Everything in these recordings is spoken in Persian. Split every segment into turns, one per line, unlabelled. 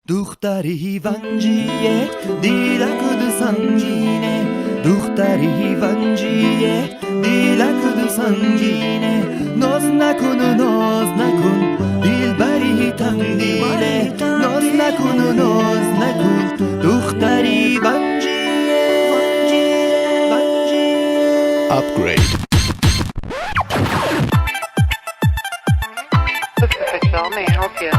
دختری ونجیه دیلکد سنگینه دختری ونجیه دیلکد سنگینه ناز نکن و ناز نکن دلبری تندیله ناز نکن و ناز نکن دختری ونجیه
Upgrade.
Hospital may I help you?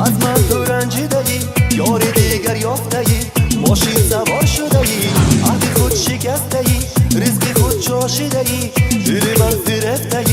از من تو رنجیده‌ای یار دیگر یافته‌ای ماشین سوار شده‌ای عهد خود شکسته‌ای رزق خود چاشیده‌ای دل من فرفته‌ای